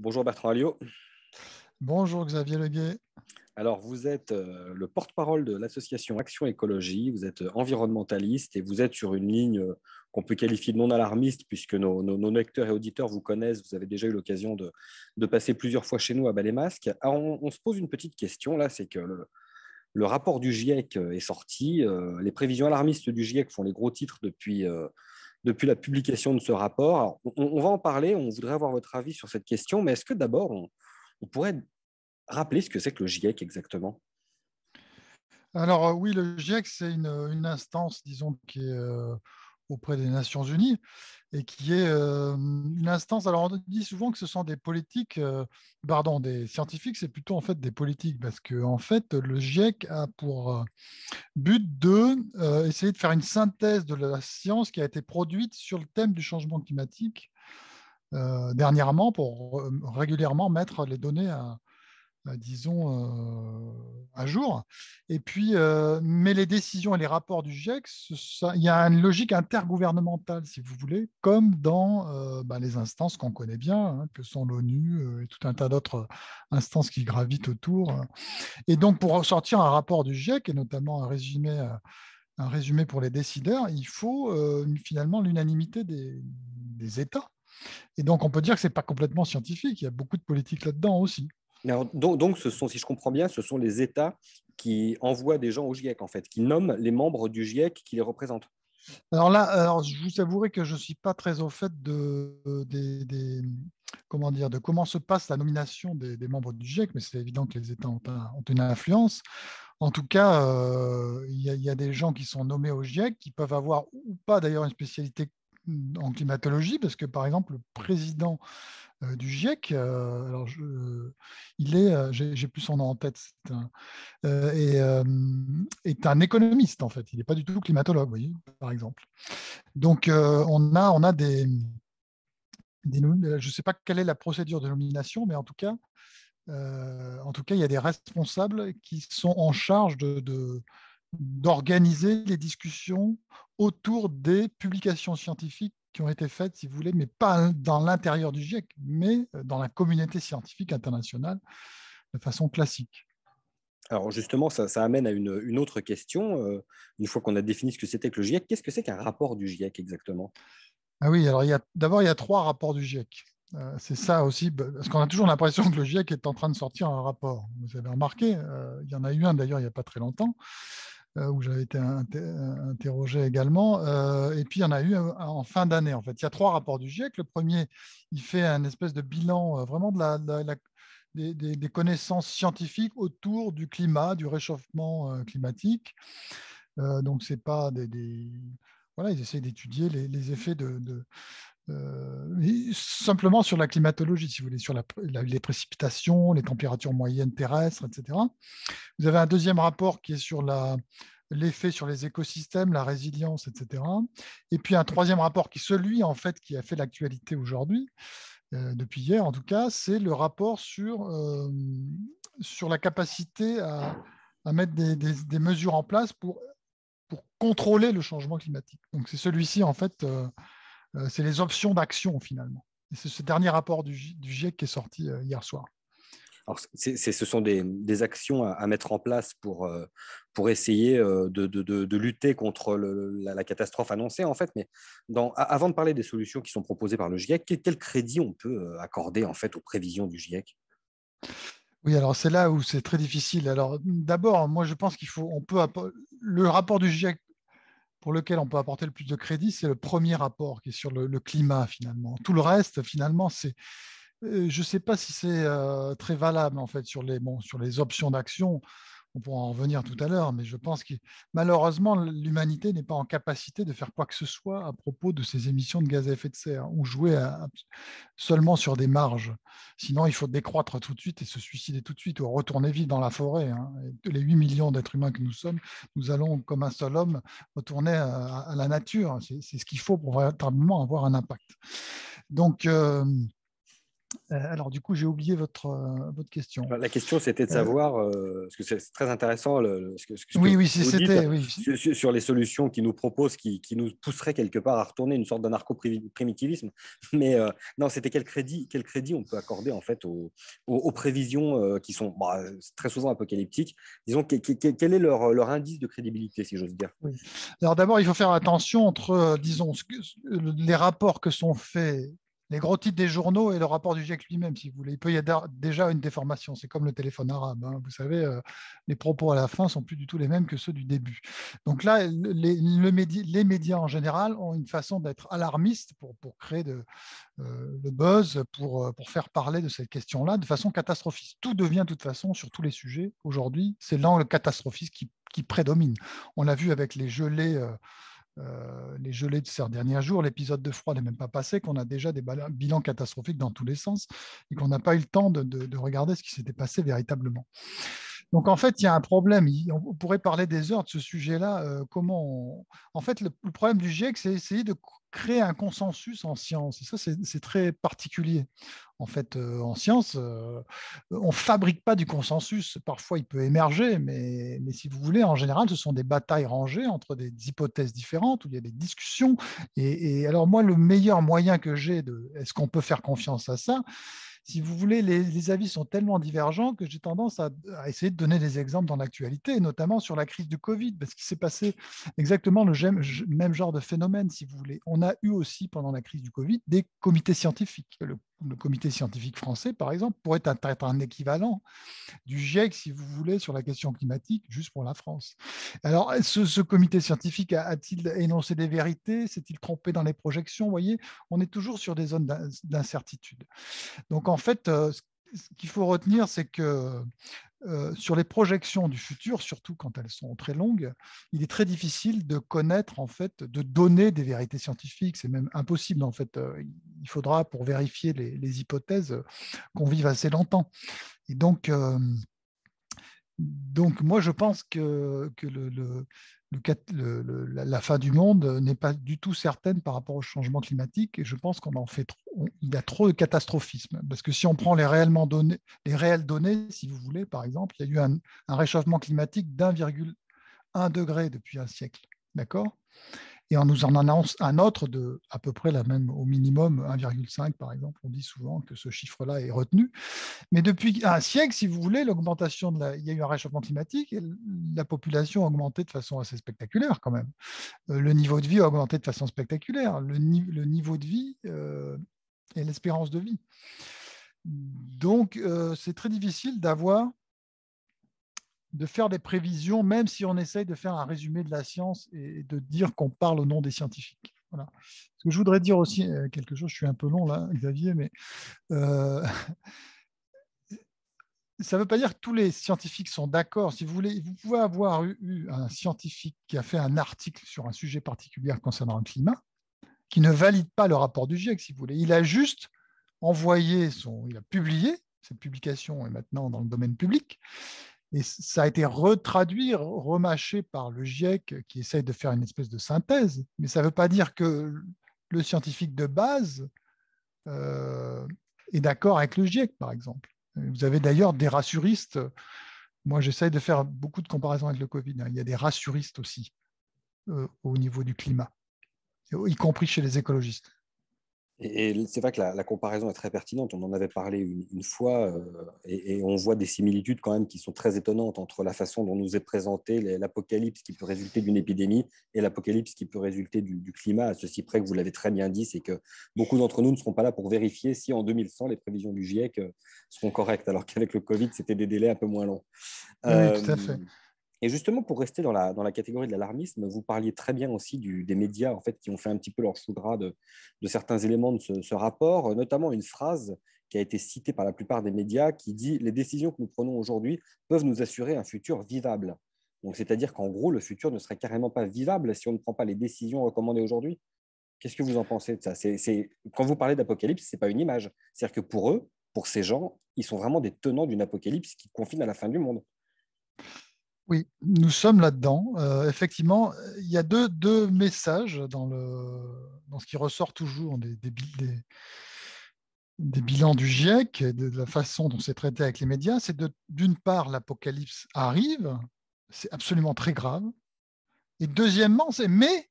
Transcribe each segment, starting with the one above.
Bonjour Bertrand Alliot. Bonjour Xavier Leguet. Alors, vous êtes le porte-parole de l'association Action Écologie, vous êtes environnementaliste et vous êtes sur une ligne qu'on peut qualifier de non alarmiste puisque nos lecteurs et auditeurs vous connaissent, vous avez déjà eu l'occasion de passer plusieurs fois chez nous à Bas-les-Masques. Alors, on se pose une petite question là, c'est que le rapport du GIEC est sorti, les prévisions alarmistes du GIEC font les gros titres depuis la publication de ce rapport. Alors, on va en parler, on voudrait avoir votre avis sur cette question, mais est-ce que d'abord on pourrait rappeler ce que c'est que le GIEC exactement? Alors oui, le GIEC, c'est une instance, disons, qui est auprès des Nations Unies et qui est une instance. Alors on dit souvent que ce sont des politiques, pardon, des scientifiques, c'est plutôt en fait des politiques parce que en fait le GIEC a pour but de essayer de faire une synthèse de la science qui a été produite sur le thème du changement climatique dernièrement pour régulièrement mettre les données disons, à jour. Et puis, mais les décisions et les rapports du GIEC, il y a une logique intergouvernementale, si vous voulez, comme dans les instances qu'on connaît bien, hein, que sont l'ONU et tout un tas d'autres instances qui gravitent autour. Et donc, pour sortir un rapport du GIEC, et notamment un résumé pour les décideurs, il faut finalement l'unanimité des États. Et donc, on peut dire que ce n'est pas complètement scientifique, il y a beaucoup de politique là-dedans aussi. Alors, donc, si je comprends bien, ce sont les États qui envoient des gens au GIEC, en fait, qui nomment les membres du GIEC qui les représentent. Alors là, je vous avouerai que je ne suis pas très au fait comment dire, de comment se passe la nomination des membres du GIEC, mais c'est évident que les États ont une influence. En tout cas, il y a des gens qui sont nommés au GIEC qui peuvent avoir ou pas d'ailleurs une spécialité en climatologie, parce que par exemple, le président du GIEC, alors il est, j'ai plus son nom en tête, est un économiste en fait. Il n'est pas du tout climatologue, vous voyez, par exemple. Donc on a je ne sais pas quelle est la procédure de nomination, mais en tout cas, il y a des responsables qui sont en charge d'organiser les discussions autour des publications scientifiques qui ont été faites, si vous voulez, mais pas dans l'intérieur du GIEC, mais dans la communauté scientifique internationale de façon classique. Alors justement, ça amène à une autre question. Une fois qu'on a défini ce que c'était que le GIEC, qu'est-ce que c'est qu'un rapport du GIEC exactement? Ah oui, alors d'abord, il y a 3 rapports du GIEC. C'est ça aussi, parce qu'on a toujours l'impression que le GIEC est en train de sortir un rapport. Vous avez remarqué, il y en a eu un d'ailleurs il n'y a pas très longtemps, où j'avais été interrogé également. Et puis il y en a eu un en fin d'année. En fait, il y a 3 rapports du GIEC. Le premier, il fait un espèce de bilan vraiment des connaissances scientifiques autour du climat, du réchauffement climatique. Donc, c'est pas voilà, ils essaient d'étudier les effets simplement sur la climatologie, si vous voulez, sur les précipitations, les températures moyennes terrestres, etc. Vous avez un deuxième rapport qui est sur l'effet sur les écosystèmes, la résilience, etc. Et puis un troisième rapport qui est celui en fait qui a fait l'actualité aujourd'hui, depuis hier en tout cas, c'est le rapport sur la capacité à mettre des mesures en place pour contrôler le changement climatique. Donc c'est celui-ci en fait, c'est les options d'action finalement. Et c'est ce dernier rapport du GIEC qui est sorti hier soir. Alors, ce sont des actions à mettre en place pour essayer de lutter contre la catastrophe annoncée, en fait. Mais avant de parler des solutions qui sont proposées par le GIEC, quel crédit on peut accorder, en fait, aux prévisions du GIEC? Oui, alors c'est là où c'est très difficile. Alors d'abord, moi je pense le rapport du GIEC pour lequel on peut apporter le plus de crédit, c'est le premier rapport qui est sur le climat finalement. Tout le reste, finalement, je ne sais pas si c'est très valable en fait sur les options d'action. On pourra en revenir tout à l'heure, mais je pense que malheureusement, l'humanité n'est pas en capacité de faire quoi que ce soit à propos de ces émissions de gaz à effet de serre ou jouer seulement sur des marges. Sinon, il faut décroître tout de suite et se suicider tout de suite ou retourner vivre dans la forêt. Hein. Les 8 millions d'êtres humains que nous sommes, nous allons, comme un seul homme, retourner à la nature. C'est ce qu'il faut pour véritablement avoir un impact. Donc, Alors, du coup, j'ai oublié votre question. La question, c'était de savoir, parce que c'est très intéressant ce que Oui, oui, vous dites c'était. Oui. sur les solutions qu'ils nous proposent, qui nous pousseraient quelque part à retourner une sorte d'anarcho-primitivisme. Mais non, c'était quel crédit on peut accorder en fait aux prévisions qui sont très souvent apocalyptiques. Disons, quel est leur indice de crédibilité, si j'ose dire? Oui. Alors d'abord, il faut faire attention entre, disons, les rapports que sont faits, les gros titres des journaux et le rapport du GIEC lui-même, si vous voulez. Il peut y avoir déjà une déformation. C'est comme le téléphone arabe, hein. Vous savez, les propos à la fin sont plus du tout les mêmes que ceux du début. Donc là, les médias en général ont une façon d'être alarmistes pour créer le buzz, pour faire parler de cette question-là de façon catastrophiste. Tout devient de toute façon, sur tous les sujets, aujourd'hui, c'est l'angle catastrophiste qui prédomine. On l'a vu avec les gelées de ces derniers jours, l'épisode de froid n'est même pas passé, qu'on a déjà des bilans catastrophiques dans tous les sens et qu'on n'a pas eu le temps de regarder ce qui s'était passé véritablement. Donc en fait, il y a un problème. On pourrait parler des heures de ce sujet-là. En fait, le problème du GIEC, c'est essayer de créer un consensus en science. Et ça, c'est très particulier. En fait, en science, on ne fabrique pas du consensus. Parfois, il peut émerger, mais si vous voulez, en général, ce sont des batailles rangées entre des hypothèses différentes, où il y a des discussions. Et alors moi, le meilleur moyen que j'ai est-ce qu'on peut faire confiance à ça, si vous voulez, les avis sont tellement divergents que j'ai tendance à essayer de donner des exemples dans l'actualité, notamment sur la crise du Covid, parce qu'il s'est passé exactement le même genre de phénomène, si vous voulez. On a eu aussi, pendant la crise du Covid, des comités scientifiques. Le comité scientifique français, par exemple, pourrait être un équivalent du GIEC, si vous voulez, sur la question climatique, juste pour la France. Alors, ce comité scientifique a-t-il énoncé des vérités? S'est-il trompé dans les projections? Vous voyez, on est toujours sur des zones d'incertitude. Donc, en fait, ce qu'il faut retenir, c'est que sur les projections du futur, surtout quand elles sont très longues, il est très difficile de connaître, en fait, de donner des vérités scientifiques. C'est même impossible, en fait. Il faudra, pour vérifier les hypothèses, qu'on vive assez longtemps. Et donc moi, je pense que la fin du monde n'est pas du tout certaine par rapport au changement climatique. Et je pense qu'on en fait trop, il y a trop de catastrophisme. Parce que si on prend les réelles données, si vous voulez, par exemple, il y a eu un réchauffement climatique d'1,1 degré depuis un siècle. D'accord? Et on nous en annonce un autre de à peu près la même, au minimum 1,5 par exemple. On dit souvent que ce chiffre-là est retenu. Mais depuis un siècle, si vous voulez, il y a eu un réchauffement climatique et la population a augmenté de façon assez spectaculaire quand même. Le niveau de vie a augmenté de façon spectaculaire. Le niveau de vie et l'espérance de vie. Donc, c'est très difficile de faire des prévisions, même si on essaye de faire un résumé de la science et de dire qu'on parle au nom des scientifiques. Voilà. Ce que je voudrais dire aussi, quelque chose, je suis un peu long là, Xavier, mais ça ne veut pas dire que tous les scientifiques sont d'accord. Si vous voulez, vous pouvez avoir eu un scientifique qui a fait un article sur un sujet particulier concernant le climat, qui ne valide pas le rapport du GIEC, si vous voulez. Il a juste il a publié, cette publication est maintenant dans le domaine public, et ça a été retraduit, remâché par le GIEC qui essaye de faire une espèce de synthèse. Mais ça ne veut pas dire que le scientifique de base est d'accord avec le GIEC, par exemple. Vous avez d'ailleurs des rassuristes. Moi, j'essaye de faire beaucoup de comparaisons avec le Covid. Il y a des rassuristes aussi au niveau du climat, y compris chez les écologistes. Et c'est vrai que la comparaison est très pertinente. On en avait parlé une fois et on voit des similitudes quand même qui sont très étonnantes entre la façon dont nous est présenté l'apocalypse qui peut résulter d'une épidémie et l'apocalypse qui peut résulter du climat, à ceci près que vous l'avez très bien dit, c'est que beaucoup d'entre nous ne seront pas là pour vérifier si en 2100 les prévisions du GIEC seront correctes, alors qu'avec le Covid, c'était des délais un peu moins longs. Oui, tout à fait. Et justement, pour rester dans la catégorie de l'alarmisme, vous parliez très bien aussi des médias en fait, qui ont fait un petit peu leur chou gras de certains éléments de ce rapport, notamment une phrase qui a été citée par la plupart des médias qui dit « Les décisions que nous prenons aujourd'hui peuvent nous assurer un futur vivable ». Donc, c'est-à-dire qu'en gros, le futur ne serait carrément pas vivable si on ne prend pas les décisions recommandées aujourd'hui. Qu'est-ce que vous en pensez de ça? Quand vous parlez d'apocalypse, ce n'est pas une image. C'est-à-dire que pour eux, pour ces gens, ils sont vraiment des tenants d'une apocalypse qui confine à la fin du monde. Oui, nous sommes là-dedans. Effectivement, il y a deux messages dans ce qui ressort toujours des bilans du GIEC et de la façon dont c'est traité avec les médias, c'est d'une part, l'apocalypse arrive, c'est absolument très grave, et deuxièmement, mais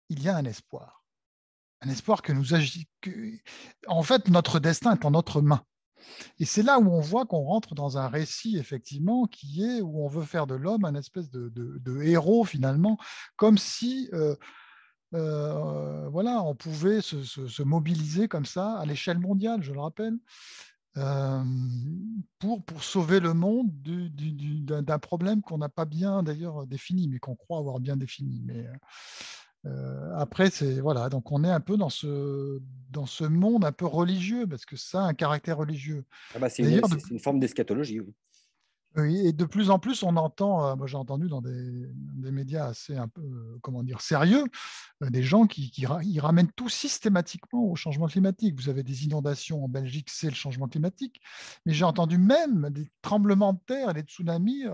il y a un espoir. Un espoir que nous agit. En fait, notre destin est en notre main. Et c'est là où on voit qu'on rentre dans un récit, effectivement, qui est où on veut faire de l'homme un espèce de héros, finalement, comme si voilà, on pouvait se mobiliser comme ça à l'échelle mondiale, je le rappelle, euh, pour sauver le monde d'un problème qu'on n'a pas bien d'ailleurs défini, mais qu'on croit avoir bien défini. Mais après, c'est voilà, donc on est un peu dans ce monde un peu religieux, parce que ça a un caractère religieux. Ah bah, c'est D'ailleurs, une forme d'eschatologie, oui. oui, et de plus en plus, on entend, moi j'ai entendu dans des médias assez un peu, comment dire, sérieux, des gens ils ramènent tout systématiquement au changement climatique. Vous avez des inondations en Belgique, c'est le changement climatique, mais j'ai entendu même des tremblements de terre et des tsunamis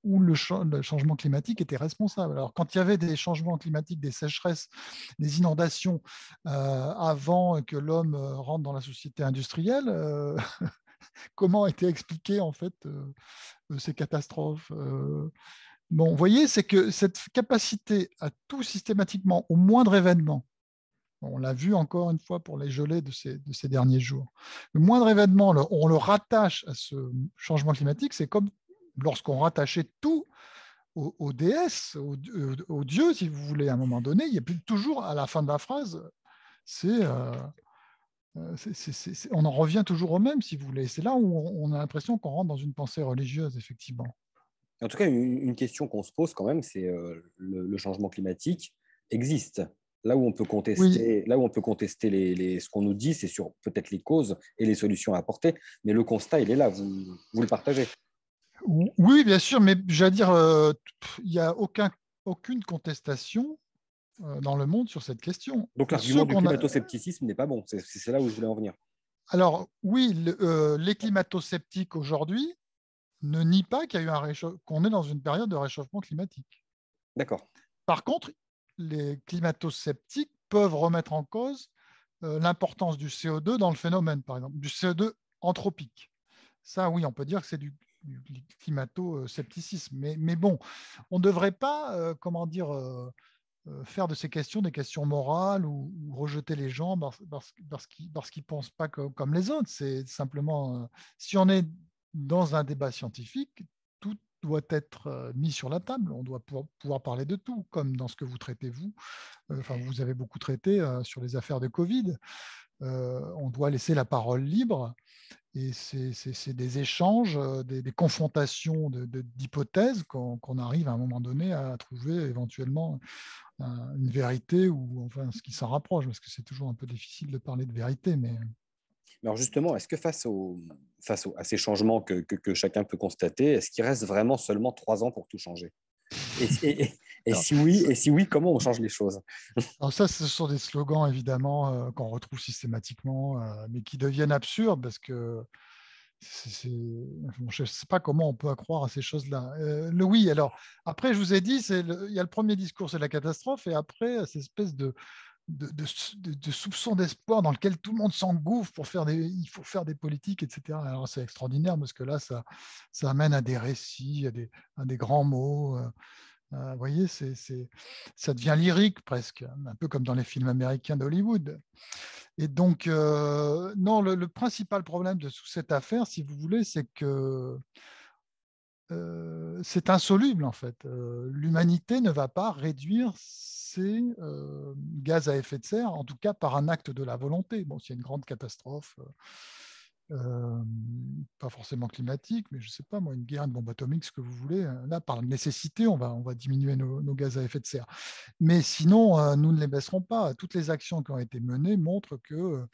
où le changement climatique était responsable. Alors quand il y avait des changements climatiques, des sécheresses, des inondations, avant que l'homme rentre dans la société industrielle, comment étaient expliquées en fait ces catastrophes. Bon, vous voyez, c'est que cette capacité à tout systématiquement, au moindre événement, on l'a vu encore une fois pour les gelées de ces derniers jours, le moindre événement, on le rattache à ce changement climatique, c'est comme lorsqu'on rattachait tout aux déesses, aux dieux, si vous voulez, à un moment donné, il y a plus toujours à la fin de la phrase, c'est on en revient toujours au même, si vous voulez. C'est là où on a l'impression qu'on rentre dans une pensée religieuse, effectivement. En tout cas, une question qu'on se pose quand même, c'est le changement climatique existe. Oui, Là où on peut contester ce qu'on nous dit, c'est sur peut-être les causes et les solutions à apporter, mais le constat, il est là, vous le partagez. oui, bien sûr, mais j'allais dire, il n'y a aucune contestation dans le monde sur cette question. Donc l'argument Ceux du qu'on a... climato-scepticisme n'est pas bon, c'est là où je voulais en venir. Alors, oui, les climato-sceptiques aujourd'hui ne nient pas qu'on est dans une période de réchauffement climatique. D'accord. Par contre, les climato-sceptiques peuvent remettre en cause l'importance du CO2 dans le phénomène, par exemple, du CO2 anthropique. Ça, oui, on peut dire que c'est du climato-scepticisme. Mais bon, on ne devrait pas, comment dire, faire de ces questions des questions morales ou rejeter les gens parce qu'ils ne pensent pas comme les autres. C'est simplement, si on est dans un débat scientifique, tout doit être mis sur la table. On doit pouvoir parler de tout, comme dans ce que vous traitez, vous. Enfin, vous avez beaucoup traité sur les affaires de Covid. On doit laisser la parole libre et c'est des échanges, des confrontations d'hypothèses qu'on arrive à un moment donné à trouver éventuellement une vérité ou enfin ce qui s'en rapproche, parce que c'est toujours un peu difficile de parler de vérité. Mais Alors justement, est-ce que à ces changements que chacun peut constater, est-ce qu'il reste vraiment seulement 3 ans pour tout changer? Et, et- alors, et si oui, comment on change les choses? alors ça, ce sont des slogans évidemment qu'on retrouve systématiquement, mais qui deviennent absurdes parce que bon, je ne sais pas comment on peut croire à ces choses-là. Le oui, alors après, je vous ai dit, il y a le premier discours, c'est la catastrophe, et après, cette espèce de soupçon d'espoir dans lequel tout le monde s'engouffre il faut faire des politiques, etc. Alors c'est extraordinaire parce que là, ça amène à des récits, à des grands mots. Vous voyez, ça devient lyrique presque, un peu comme dans les films américains d'Hollywood. Et donc, non, le principal problème de toute cette affaire, si vous voulez, c'est que c'est insoluble en fait. L'humanité ne va pas réduire ses gaz à effet de serre, en tout cas par un acte de la volonté. Bon, s'il y a une grande catastrophe, euh, pas forcément climatique, mais je ne sais pas, moi, une guerre, une bombe atomique, ce que vous voulez. Là, par nécessité, on va diminuer nos gaz à effet de serre. Mais sinon, nous ne les baisserons pas. Toutes les actions qui ont été menées montrent que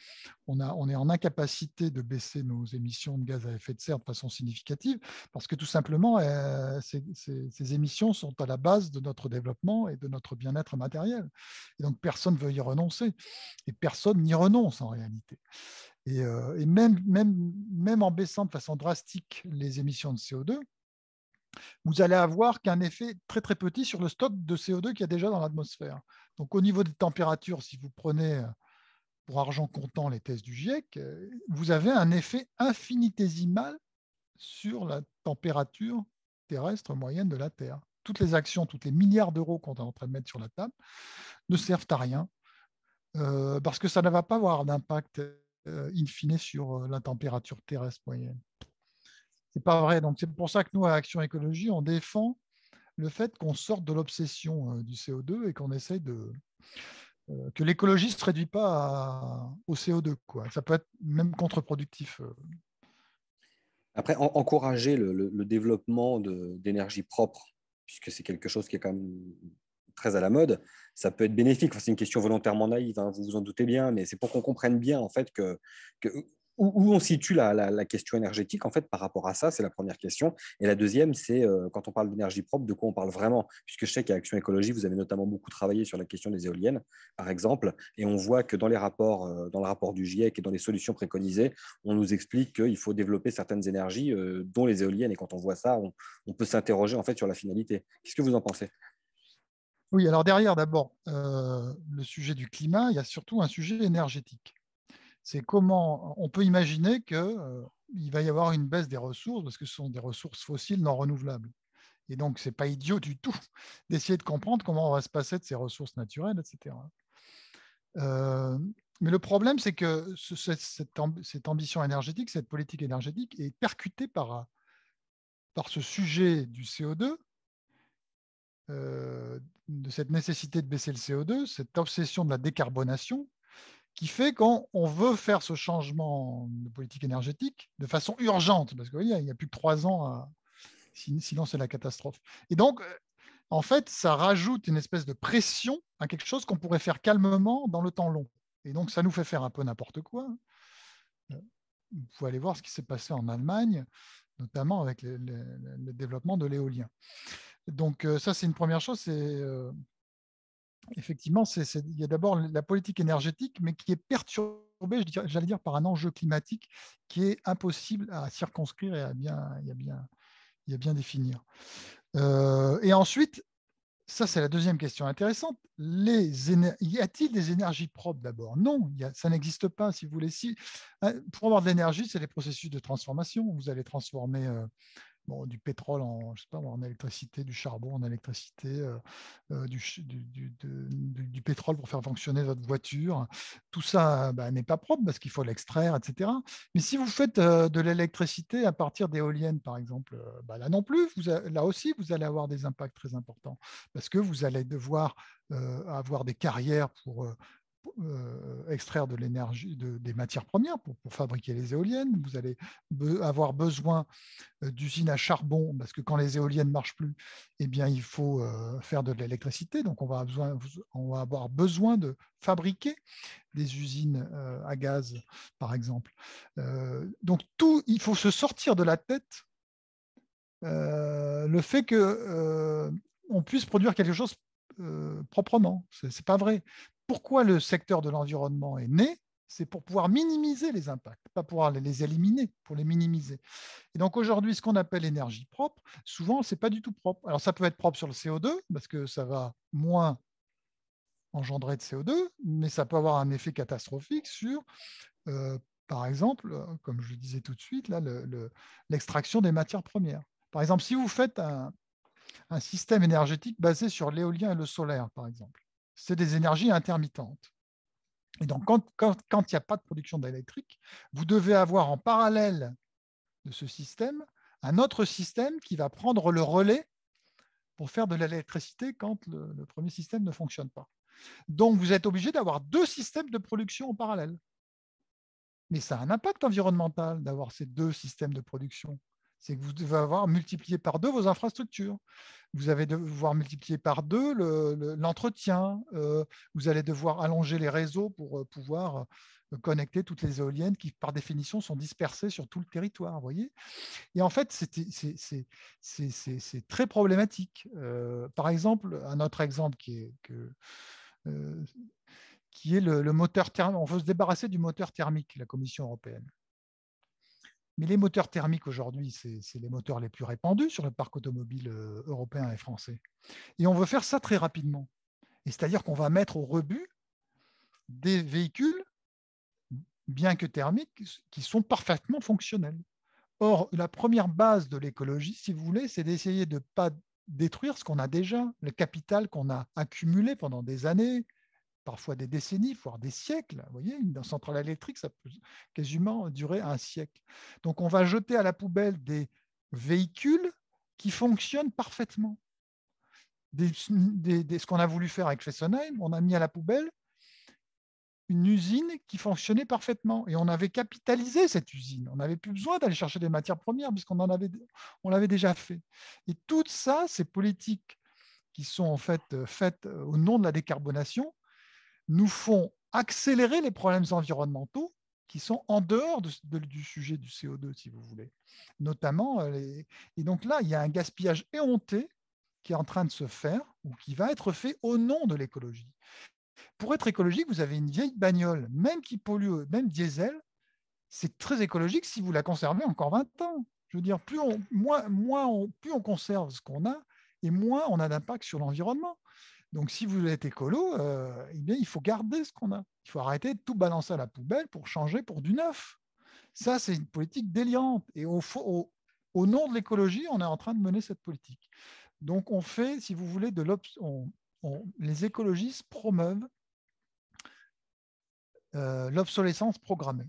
on est en incapacité de baisser nos émissions de gaz à effet de serre de façon significative, parce que tout simplement, ces émissions sont à la base de notre développement et de notre bien-être matériel. Et donc, personne ne veut y renoncer. Et personne n'y renonce en réalité. Et même en baissant de façon drastique les émissions de CO2, vous allez avoir qu'un effet très très petit sur le stock de CO2 qu'il y a déjà dans l'atmosphère. Donc au niveau des températures, si vous prenez pour argent comptant les thèses du GIEC, vous avez un effet infinitésimal sur la température terrestre moyenne de la Terre. Toutes les actions, tous les milliards d'euros qu'on est en train de mettre sur la table ne servent à rien parce que ça ne va pas avoir d'impact in fine sur la température terrestre moyenne. C'est pas vrai. Donc, c'est pour ça que nous, à Action Écologie, on défend le fait qu'on sorte de l'obsession du CO2 et qu'on essaye que l'écologie ne se réduit pas au CO2, quoi. Ça peut être même contre-productif. Après, encourager le développement d'énergie propre, puisque c'est quelque chose qui est quand même très à la mode, ça peut être bénéfique. Enfin, c'est une question volontairement naïve, hein, vous vous en doutez bien, mais c'est pour qu'on comprenne bien en fait où on situe la question énergétique en fait par rapport à ça, c'est la première question. Et la deuxième, c'est quand on parle d'énergie propre, de quoi on parle vraiment? Puisque je sais qu'à Action Écologie, vous avez notamment beaucoup travaillé sur la question des éoliennes, par exemple, et on voit que dans les rapports, dans le rapport du GIEC et dans les solutions préconisées, on nous explique qu'il faut développer certaines énergies, dont les éoliennes. Et quand on voit ça, on peut s'interroger en fait sur la finalité. Qu'est-ce que vous en pensez? Oui, alors derrière, d'abord, le sujet du climat, il y a surtout un sujet énergétique. C'est comment on peut imaginer qu'il va y avoir une baisse des ressources parce que ce sont des ressources fossiles non renouvelables. Et donc, ce n'est pas idiot du tout d'essayer de comprendre comment on va se passer de ces ressources naturelles, etc. Mais le problème, c'est que cette ambition énergétique, cette politique énergétique est percutée par ce sujet du CO2, de cette nécessité de baisser le CO2, cette obsession de la décarbonation, qui fait qu'on veut faire ce changement de politique énergétique de façon urgente, parce qu'il n'y a plus que 3 ans, sinon c'est la catastrophe. Et donc, en fait, ça rajoute une espèce de pression à quelque chose qu'on pourrait faire calmement dans le temps long. Et donc, ça nous fait faire un peu n'importe quoi. Vous pouvez aller voir ce qui s'est passé en Allemagne, notamment avec le développement de l'éolien. Donc, ça, c'est une première chose. Effectivement, il y a d'abord la politique énergétique, mais qui est perturbée, j'allais dire, par un enjeu climatique qui est impossible à circonscrire et à bien définir. Et ensuite, ça, c'est la deuxième question intéressante. Y a-t-il des énergies propres d'abord? Non, ça n'existe pas, si vous voulez. Pour avoir de l'énergie, c'est les processus de transformation. Vous allez transformer du pétrole je sais pas, en électricité, du charbon en électricité, du pétrole pour faire fonctionner votre voiture. Tout ça n'est pas propre parce qu'il faut l'extraire, etc. Mais si vous faites de l'électricité à partir d'éoliennes, par exemple, là non plus, là aussi, vous allez avoir des impacts très importants parce que vous allez devoir avoir des carrières pour extraire de l'énergie, des matières premières pour fabriquer les éoliennes. Vous allez avoir besoin d'usines à charbon, parce que quand les éoliennes ne marchent plus, eh bien, il faut faire de l'électricité. Donc, on va avoir besoin de fabriquer des usines à gaz, par exemple. Donc, il faut se sortir de la tête le fait qu'on puisse produire quelque chose proprement. Ce n'est pas vrai. Pourquoi le secteur de l'environnement est né? C'est pour pouvoir minimiser les impacts, pas pouvoir les éliminer, pour les minimiser. Et donc aujourd'hui, ce qu'on appelle énergie propre, souvent, ce n'est pas du tout propre. Alors ça peut être propre sur le CO2, parce que ça va moins engendrer de CO2, mais ça peut avoir un effet catastrophique sur, par exemple, comme je le disais tout de suite, l'extraction des matières premières. Par exemple, si vous faites un système énergétique basé sur l'éolien et le solaire, par exemple, c'est des énergies intermittentes. Et donc, quand il n'y a pas de production d'électrique, vous devez avoir en parallèle de ce système un autre système qui va prendre le relais pour faire de l'électricité quand le premier système ne fonctionne pas. Donc, vous êtes obligé d'avoir 2 systèmes de production en parallèle. Mais ça a un impact environnemental d'avoir ces 2 systèmes de production. C'est que vous devez avoir multiplié par 2 vos infrastructures. Vous allez devoir multiplier par 2 l'entretien. Vous allez devoir allonger les réseaux pour pouvoir connecter toutes les éoliennes qui, par définition, sont dispersées sur tout le territoire. Vous voyez. Et en fait, c'est très problématique. Par exemple, un autre exemple qui est le moteur thermique. On veut se débarrasser du moteur thermique, la Commission européenne. Mais les moteurs thermiques aujourd'hui, c'est les moteurs les plus répandus sur le parc automobile européen et français. Et on veut faire ça très rapidement. Et c'est-à-dire qu'on va mettre au rebut des véhicules bien que thermiques, qui sont parfaitement fonctionnels. Or, la première base de l'écologie, si vous voulez, c'est d'essayer de ne pas détruire ce qu'on a déjà, le capital qu'on a accumulé pendant des années, parfois des décennies, voire des siècles. Vous voyez, une centrale électrique, ça peut quasiment durer un siècle. Donc, on va jeter à la poubelle des véhicules qui fonctionnent parfaitement. Ce qu'on a voulu faire avec Fessenheim, on a mis à la poubelle une usine qui fonctionnait parfaitement. Et on avait capitalisé cette usine. On n'avait plus besoin d'aller chercher des matières premières puisqu'on l'avait déjà fait. Et tout ça, ces politiques qui sont en fait faites au nom de la décarbonation, nous font accélérer les problèmes environnementaux qui sont en dehors du sujet du CO2, si vous voulez. Notamment, et donc là, il y a un gaspillage éhonté qui est en train de se faire ou qui va être fait au nom de l'écologie. Pour être écologique, vous avez une vieille bagnole, même qui pollue, même diesel, c'est très écologique si vous la conservez encore 20 ans. Je veux dire, plus on conserve ce qu'on a, et moins on a d'impact sur l'environnement. Donc, si vous êtes écolo, eh bien, il faut garder ce qu'on a. Il faut arrêter de tout balancer à la poubelle pour changer pour du neuf. Ça, c'est une politique déliante. Et au nom de l'écologie, on est en train de mener cette politique. Donc, on fait, si vous voulez, les écologistes promeuvent l'obsolescence programmée.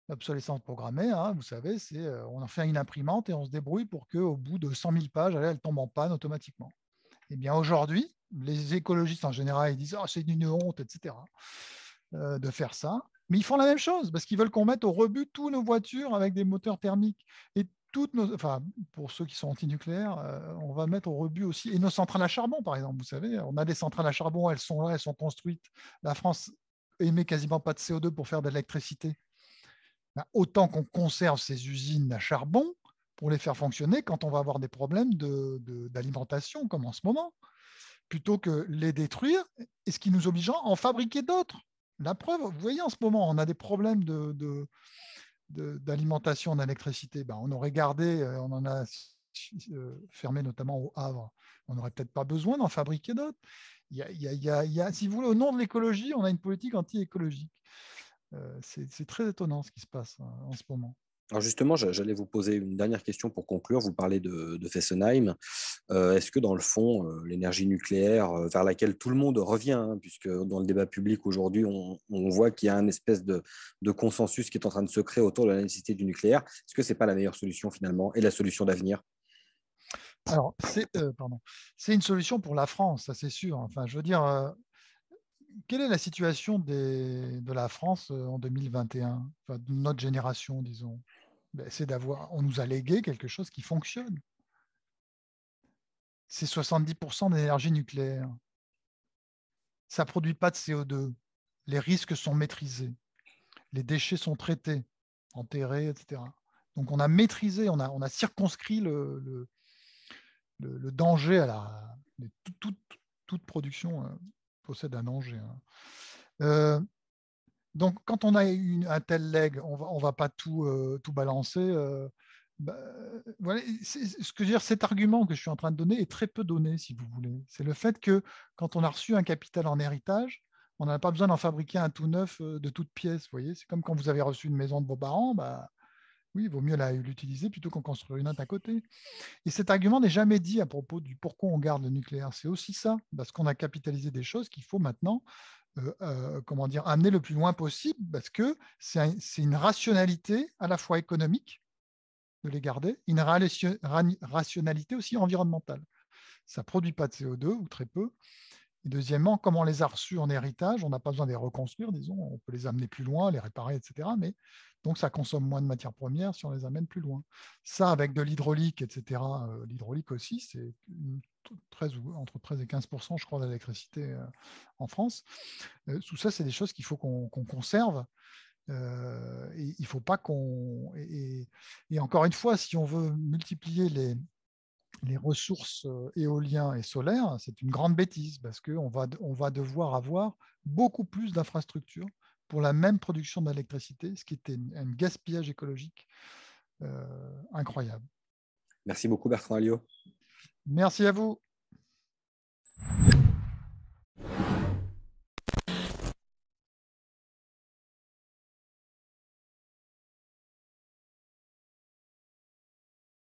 L'obsolescence programmée, hein, vous savez, c'est on en fait une imprimante et on se débrouille pour qu'au bout de 100 000 pages, elle tombe en panne automatiquement. Eh bien, aujourd'hui, les écologistes en général, ils disent « c'est une honte, etc. » de faire ça. Mais ils font la même chose parce qu'ils veulent qu'on mette au rebut toutes nos voitures avec des moteurs thermiques. Et pour ceux qui sont anti-nucléaires, on va mettre au rebut aussi. Et nos centrales à charbon, par exemple, vous savez, on a des centrales à charbon, elles sont là, elles sont construites. La France émet quasiment pas de CO2 pour faire de l'électricité. Autant qu'on conserve ces usines à charbon pour les faire fonctionner quand on va avoir des problèmes d'alimentation, comme en ce moment, plutôt que les détruire, et ce qui nous oblige à en fabriquer d'autres. La preuve, vous voyez, en ce moment, on a des problèmes d'alimentation en électricité. On aurait gardé, on en a fermé notamment au Havre. On n'aurait peut-être pas besoin d'en fabriquer d'autres. Si vous voulez, au nom de l'écologie, on a une politique anti-écologique. C'est très étonnant ce qui se passe en ce moment. Alors justement, j'allais vous poser une dernière question pour conclure. Vous parlez de Fessenheim. Est-ce que dans le fond, l'énergie nucléaire, vers laquelle tout le monde revient, hein, puisque dans le débat public aujourd'hui, on voit qu'il y a une espèce de consensus qui est en train de se créer autour de la nécessité du nucléaire, est-ce que ce n'est pas la meilleure solution finalement et la solution d'avenir? Alors, c'est une solution pour la France, ça c'est sûr. Enfin, je veux dire, quelle est la situation de la France en 2021, enfin, de notre génération, disons? C'est on nous a légué quelque chose qui fonctionne. C'est 70% d'énergie nucléaire. Ça ne produit pas de CO2. Les risques sont maîtrisés. Les déchets sont traités, enterrés, etc. Donc, on a maîtrisé, on a circonscrit le danger à toute production possède un danger. Donc, quand on a un tel leg, on ne va pas tout balancer. Voilà, ce que je veux dire, cet argument que je suis en train de donner est très peu donné, si vous voulez. C'est le fait que quand on a reçu un capital en héritage, on n'a pas besoin d'en fabriquer un tout neuf de toutes pièces. Vous voyez, c'est comme quand vous avez reçu une maison de vos parents, oui, il vaut mieux l'utiliser plutôt qu'en construire une autre à côté. Et cet argument n'est jamais dit à propos du pourquoi on garde le nucléaire. C'est aussi ça, parce qu'on a capitalisé des choses qu'il faut maintenant amener le plus loin possible, parce que c'est une rationalité à la fois économique de les garder, une rationalité aussi environnementale. Ça ne produit pas de CO2 ou très peu. Et deuxièmement, comme on les a reçus en héritage, on n'a pas besoin de les reconstruire, disons, on peut les amener plus loin, les réparer, etc. Mais donc, ça consomme moins de matières premières si on les amène plus loin. Ça, avec de l'hydraulique, etc. L'hydraulique aussi, c'est entre 13 et 15%, je crois, d'électricité en France. Tout ça, c'est des choses qu'il faut qu'on conserve. Et il ne faut pas qu'on... Et encore une fois, si on veut multiplier les ressources éoliennes et solaires, c'est une grande bêtise parce qu'on va devoir avoir beaucoup plus d'infrastructures pour la même production d'électricité, ce qui était un gaspillage écologique incroyable. Merci beaucoup Bertrand Alliot. Merci à vous.